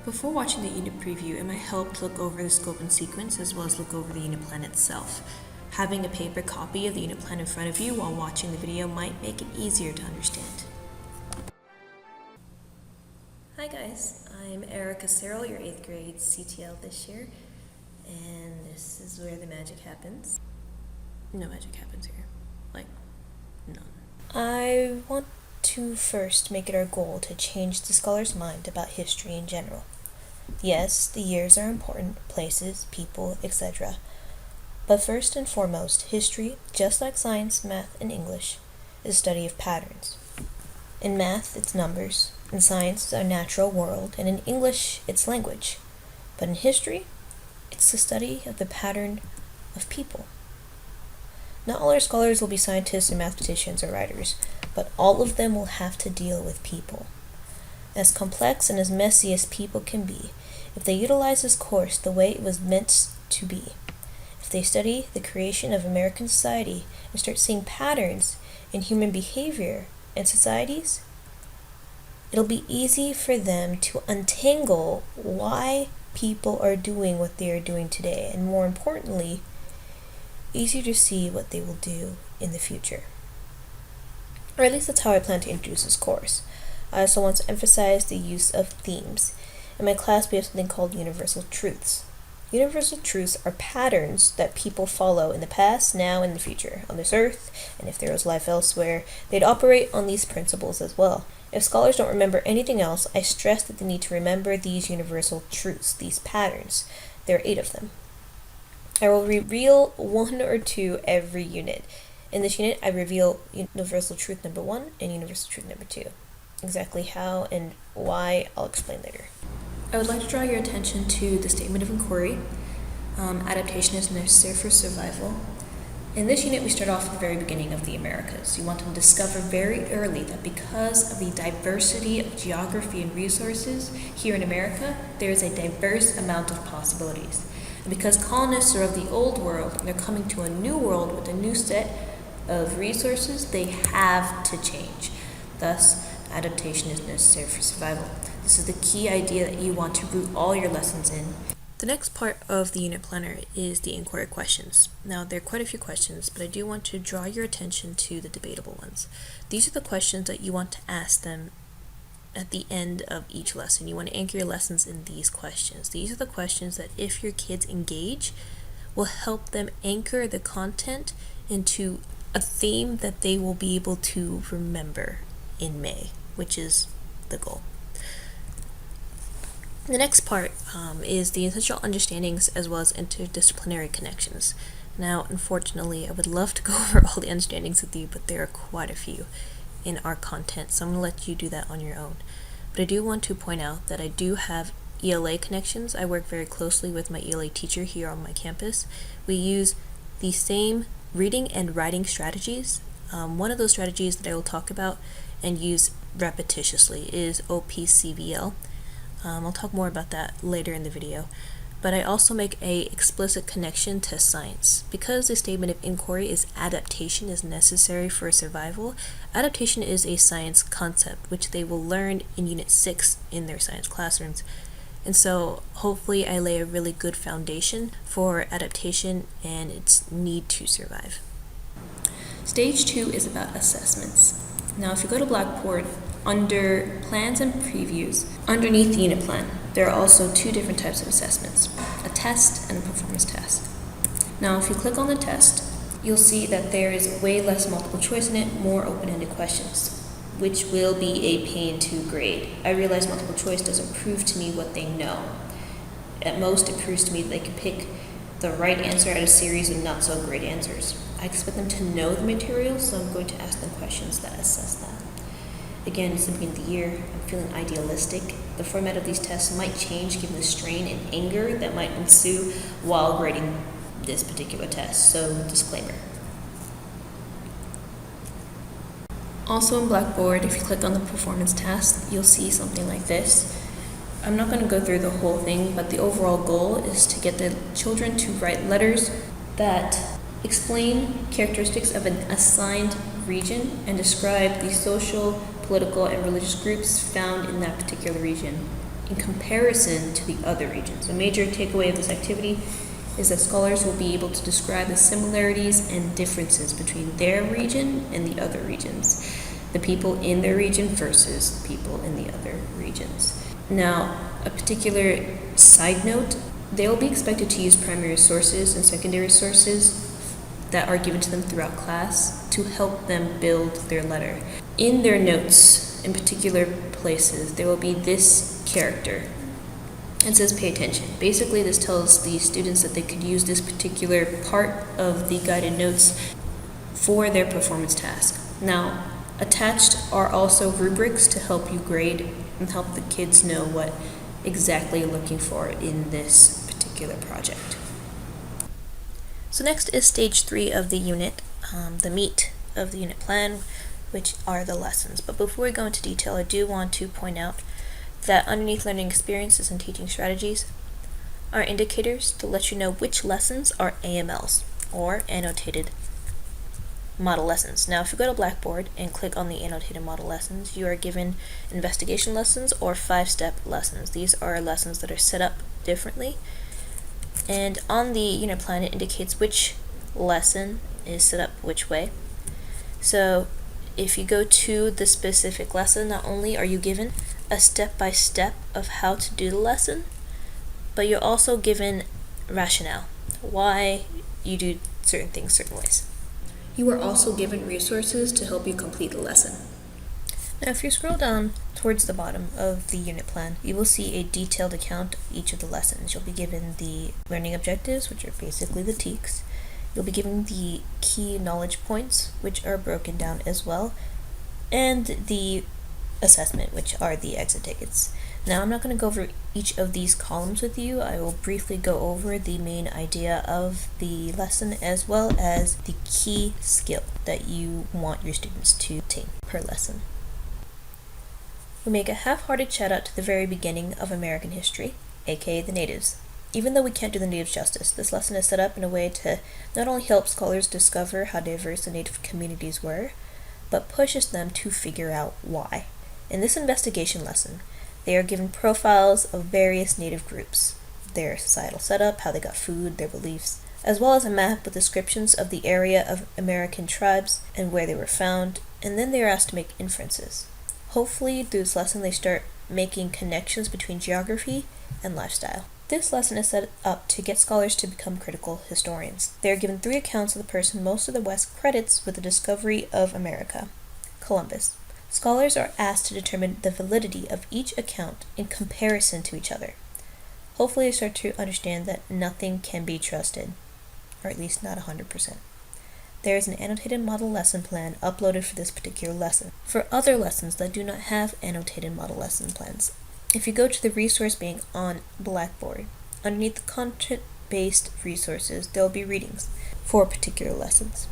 Before watching the unit preview, it might help to look over the scope and sequence as well as look over the unit plan itself. Having a paper copy of the unit plan in front of you while watching the video might make it easier to understand. Hi guys, I'm Erica Cyril, your 8th grade CTL this year, and this is where the magic happens. No magic happens here. Like, none. I want to first make it our goal to change the scholar's mind about history in general. Yes, the years are important, places, people, etc. But first and foremost, history, just like science, math, and English, is a study of patterns. In math, it's numbers. In science, it's our natural world. And in English, it's language. But in history, it's the study of the pattern of people. Not all our scholars will be scientists or mathematicians or writers, but all of them will have to deal with people. As complex and as messy as people can be, if they utilize this course the way it was meant to be, if they study the creation of American society and start seeing patterns in human behavior and societies, it'll be easy for them to untangle why people are doing what they are doing today, and more importantly, easier to see what they will do in the future. Or at least that's how I plan to introduce this course. I also want to emphasize the use of themes. In my class, we have something called universal truths. Universal truths are patterns that people follow in the past, now, and the future on this earth, and if there was life elsewhere, they'd operate on these principles as well. If scholars don't remember anything else, I stress that they need to remember these universal truths, these patterns. There are 8 of them. I will reveal 1 or 2 every unit. In this unit, I reveal universal truth number 1 and universal truth number 2. Exactly how and why, I'll explain later. I would like to draw your attention to the statement of inquiry. Adaptation is necessary for survival. In this unit, we start off at the very beginning of the Americas. You want to discover very early that because of the diversity of geography and resources here in America, there is a diverse amount of possibilities. And because colonists are of the old world and they're coming to a new world with a new set of resources, they have to change. Thus, adaptation is necessary for survival. This is the key idea that you want to root all your lessons in. The next part of the unit planner is the inquiry questions. Now, there are quite a few questions, but I do want to draw your attention to the debatable ones. These are the questions that you want to ask them at the end of each lesson. You want to anchor your lessons in these questions. These are the questions that, if your kids engage, will help them anchor the content into a theme that they will be able to remember in May, which is the goal. The next part is the essential understandings as well as interdisciplinary connections. Now, unfortunately, I would love to go over all the understandings with you, but there are quite a few in our content, so I'm going to let you do that on your own. But I do want to point out that I do have ELA connections. I work very closely with my ELA teacher here on my campus. We use the same reading and writing strategies. One of those strategies that I will talk about and use repetitiously is OPCVL. I'll talk more about that later in the video. But I also make a explicit connection to science. Because the statement of inquiry is adaptation is necessary for survival, adaptation is a science concept which they will learn in Unit 6 in their science classrooms. And so hopefully I lay a really good foundation for adaptation and its need to survive. Stage 2 is about assessments. Now, if you go to Blackboard, under plans and previews, underneath the unit plan, there are also 2 different types of assessments, a test and a performance test. Now, if you click on the test, you'll see that there is way less multiple choice in it, more open-ended questions, which will be a pain to grade. I realize multiple choice doesn't prove to me what they know. At most, it proves to me that they can pick the right answer out of a series of not so great answers. I expect them to know the material, so I'm going to ask them questions that assess that. Again, it's the beginning of the year. I'm feeling idealistic. The format of these tests might change given the strain and anger that might ensue while grading this particular test, so disclaimer. Also in Blackboard, if you click on the performance task, you'll see something like this. I'm not going to go through the whole thing, but the overall goal is to get the children to write letters that explain characteristics of an assigned region and describe the social, political, and religious groups found in that particular region. in comparison to the other regions. A major takeaway of this activity is that scholars will be able to describe the similarities and differences between their region and the other regions, the people in their region versus people in the other regions. Now, a particular side note, they will be expected to use primary sources and secondary sources that are given to them throughout class to help them build their letter. In their notes, in particular places, there will be this character. It says pay attention. Basically, this tells the students that they could use this particular part of the guided notes for their performance task. Now, attached are also rubrics to help you grade and help the kids know what exactly you're looking for in this particular project. So next is stage 3 of the unit, the meat of the unit plan, which are the lessons. But before we go into detail, I do want to point out that underneath learning experiences and teaching strategies are indicators to let you know which lessons are AMLs, or annotated model lessons. Now, if you go to Blackboard and click on the annotated model lessons, you are given investigation lessons or 5-step lessons. These are lessons that are set up differently. And on the unit plan, it indicates which lesson is set up which way. So if you go to the specific lesson, not only are you given a step-by-step of how to do the lesson, but you're also given rationale, why you do certain things certain ways. You are also given resources to help you complete the lesson. Now, if you scroll down towards the bottom of the unit plan, you will see a detailed account of each of the lessons. You'll be given the learning objectives, which are basically the TEKs. You'll be given the key knowledge points, which are broken down as well, and the assessment, which are the exit tickets. Now, I'm not going to go over each of these columns with you. I will briefly go over the main idea of the lesson as well as the key skill that you want your students to attain per lesson. We make a half-hearted shout-out to the very beginning of American history, aka the natives. Even though we can't do the natives justice, this lesson is set up in a way to not only help scholars discover how diverse the native communities were, but pushes them to figure out why. In this investigation lesson, they are given profiles of various native groups, their societal setup, how they got food, their beliefs, as well as a map with descriptions of the area of American tribes and where they were found, and then they are asked to make inferences. Hopefully, through this lesson, they start making connections between geography and lifestyle. This lesson is set up to get scholars to become critical historians. They are given 3 accounts of the person most of the West credits with the discovery of America, Columbus. Scholars are asked to determine the validity of each account in comparison to each other. Hopefully, they start to understand that nothing can be trusted, or at least not 100%. There is an annotated model lesson plan uploaded for this particular lesson. For other lessons that do not have annotated model lesson plans, if you go to the resource bank on Blackboard, underneath the content-based resources, there will be readings for particular lessons.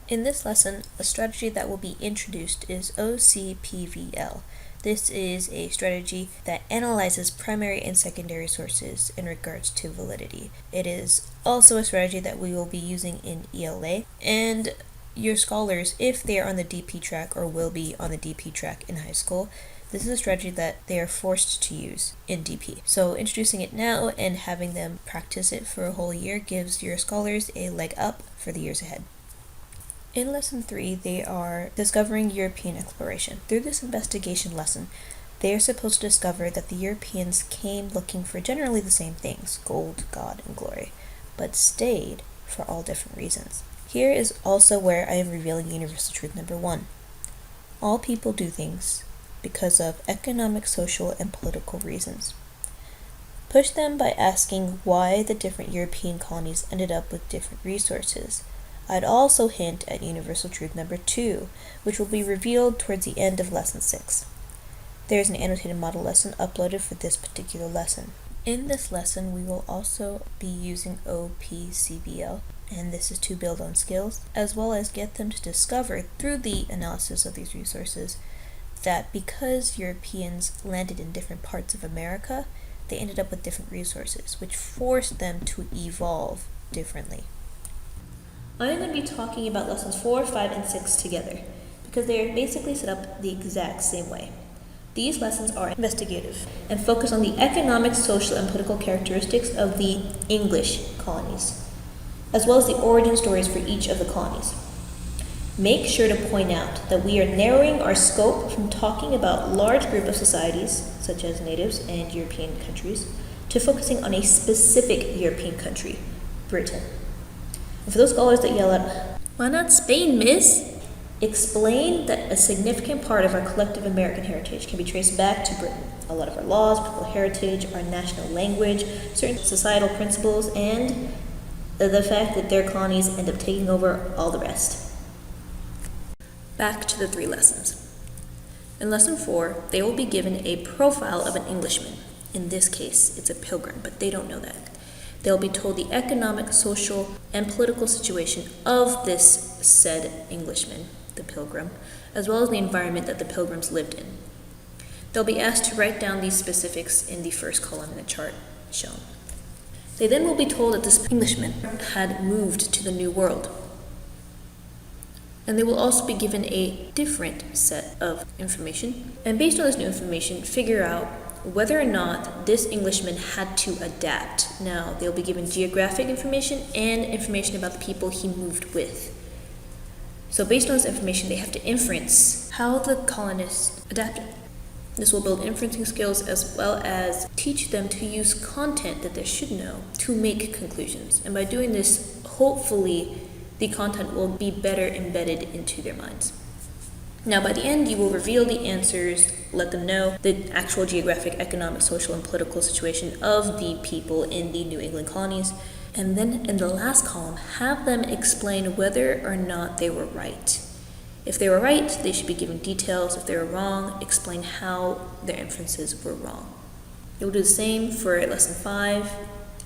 In this lesson, a strategy that will be introduced is OCPVL. This is a strategy that analyzes primary and secondary sources in regards to validity. It is also a strategy that we will be using in ELA, and your scholars, if they are on the DP track or will be on the DP track in high school, this is a strategy that they are forced to use in DP. So introducing it now and having them practice it for a whole year gives your scholars a leg up for the years ahead. In Lesson 3, they are discovering European exploration. Through this investigation lesson, they are supposed to discover that the Europeans came looking for generally the same things, gold, God, and glory, but stayed for all different reasons. Here is also where I am revealing universal truth number 1. All people do things because of economic, social, and political reasons. Push them by asking why the different European colonies ended up with different resources. I'd also hint at universal truth number 2, which will be revealed towards the end of Lesson 6. There is an annotated model lesson uploaded for this particular lesson. In this lesson, we will also be using OPCVL, and this is to build on skills, as well as get them to discover, through the analysis of these resources, that because Europeans landed in different parts of America, they ended up with different resources, which forced them to evolve differently. I'm going to be talking about lessons 4, 5, and 6 together, because they are basically set up the exact same way. These lessons are investigative and focus on the economic, social, and political characteristics of the English colonies, as well as the origin stories for each of the colonies. Make sure to point out that we are narrowing our scope from talking about large group of societies, such as natives and European countries, to focusing on a specific European country, Britain. And for those scholars that yell out, "Why not Spain, miss?" explain that a significant part of our collective American heritage can be traced back to Britain. A lot of our laws, political heritage, our national language, certain societal principles, and the fact that their colonies end up taking over all the rest. Back to the 3 lessons. In Lesson 4, they will be given a profile of an Englishman. In this case, it's a pilgrim, but they don't know that. They'll be told the economic, social, and political situation of this said Englishman, the pilgrim, as well as the environment that the pilgrims lived in. They'll be asked to write down these specifics in the first column in the chart shown. They then will be told that this Englishman had moved to the New World. And they will also be given a different set of information. And based on this new information, figure out whether or not this Englishman had to adapt. Now, they'll be given geographic information and information about the people he moved with. So based on this information, they have to inference how the colonists adapted. This will build inferencing skills as well as teach them to use content that they should know to make conclusions. And by doing this, hopefully, the content will be better embedded into their minds. Now, by the end, you will reveal the answers, let them know the actual geographic, economic, social, and political situation of the people in the New England colonies. And then in the last column, have them explain whether or not they were right. If they were right, they should be given details. If they were wrong, explain how their inferences were wrong. You'll do the same for Lesson 5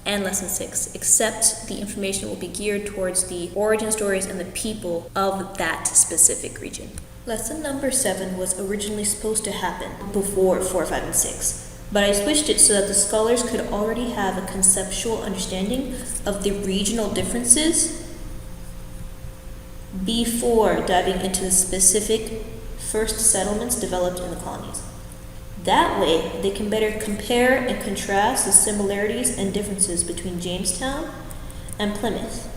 and Lesson 6, except the information will be geared towards the origin stories and the people of that specific region. Lesson number 7 was originally supposed to happen before 4, 5, and 6. But I switched it so that the scholars could already have a conceptual understanding of the regional differences before diving into the specific first settlements developed in the colonies. That way, they can better compare and contrast the similarities and differences between Jamestown and Plymouth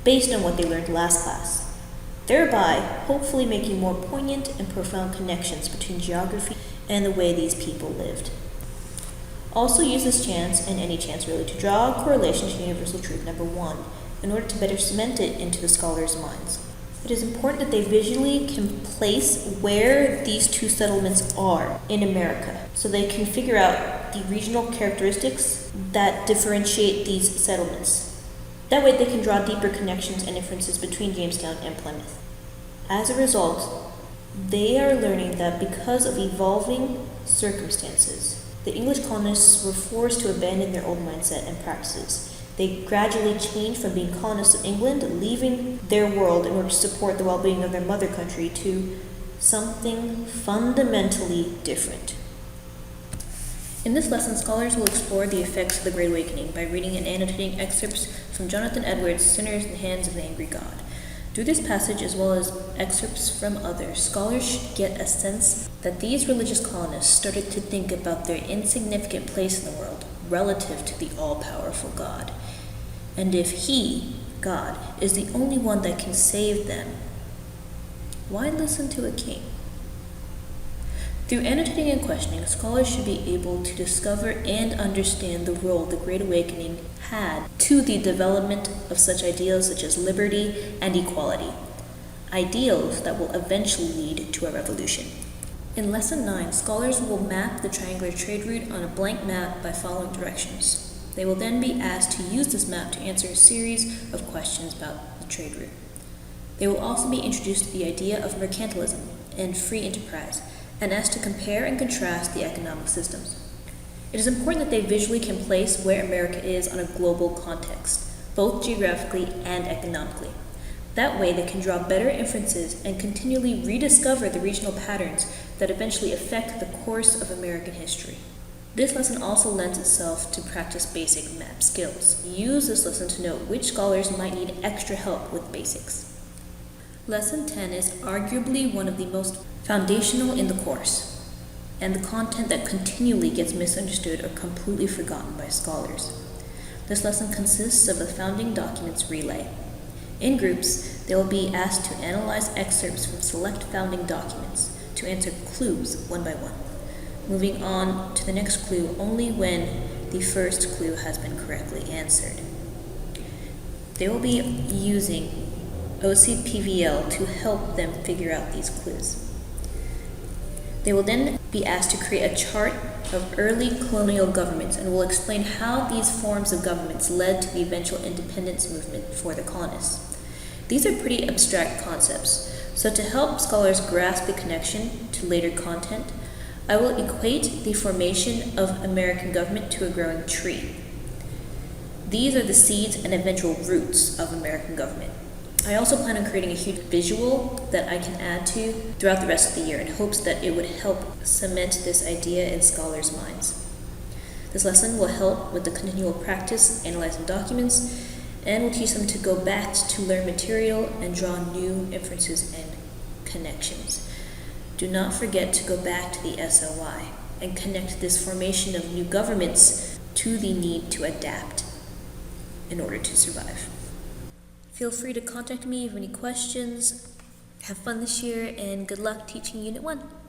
based on what they learned last class, thereby hopefully making more poignant and profound connections between geography and the way these people lived. Also use this chance, and any chance really, to draw a correlation to universal truth number 1 in order to better cement it into the scholars' minds. It is important that they visually can place where these 2 settlements are in America, so they can figure out the regional characteristics that differentiate these settlements. That way they can draw deeper connections and inferences between Jamestown and Plymouth. As a result, they are learning that because of evolving circumstances, the English colonists were forced to abandon their old mindset and practices. They gradually changed from being colonists of England, leaving their world in order to support the well-being of their mother country, to something fundamentally different. In this lesson, scholars will explore the effects of the Great Awakening by reading and annotating excerpts from Jonathan Edwards' Sinners in the Hands of the Angry God. Through this passage, as well as excerpts from others, scholars should get a sense that these religious colonists started to think about their insignificant place in the world relative to the all-powerful God. And if He, God, is the only one that can save them, why listen to a king? Through annotating and questioning, scholars should be able to discover and understand the role the Great Awakening had to the development of such ideals such as liberty and equality, ideals that will eventually lead to a revolution. In Lesson 9, scholars will map the triangular trade route on a blank map by following directions. They will then be asked to use this map to answer a series of questions about the trade route. They will also be introduced to the idea of mercantilism and free enterprise, and asked to compare and contrast the economic systems. It is important that they visually can place where America is on a global context, both geographically and economically. That way they can draw better inferences and continually rediscover the regional patterns that eventually affect the course of American history. This lesson also lends itself to practice basic map skills. Use this lesson to note which scholars might need extra help with basics. Lesson 10 is arguably one of the most foundational in the course, and the content that continually gets misunderstood or completely forgotten by scholars. This lesson consists of a founding documents relay. In groups, they will be asked to analyze excerpts from select founding documents to answer clues one by one, moving on to the next clue only when the first clue has been correctly answered. They will be using OCPVL to help them figure out these clues. They will then be asked to create a chart of early colonial governments and will explain how these forms of governments led to the eventual independence movement for the colonists. These are pretty abstract concepts, so to help scholars grasp the connection to later content, I will equate the formation of American government to a growing tree. These are the seeds and eventual roots of American government. I also plan on creating a huge visual that I can add to throughout the rest of the year in hopes that it would help cement this idea in scholars' minds. This lesson will help with the continual practice analyzing documents and will teach them to go back to learn material and draw new inferences and connections. Do not forget to go back to the SOI and connect this formation of new governments to the need to adapt in order to survive. Feel free to contact me if you have any questions. Have fun this year and good luck teaching Unit 1.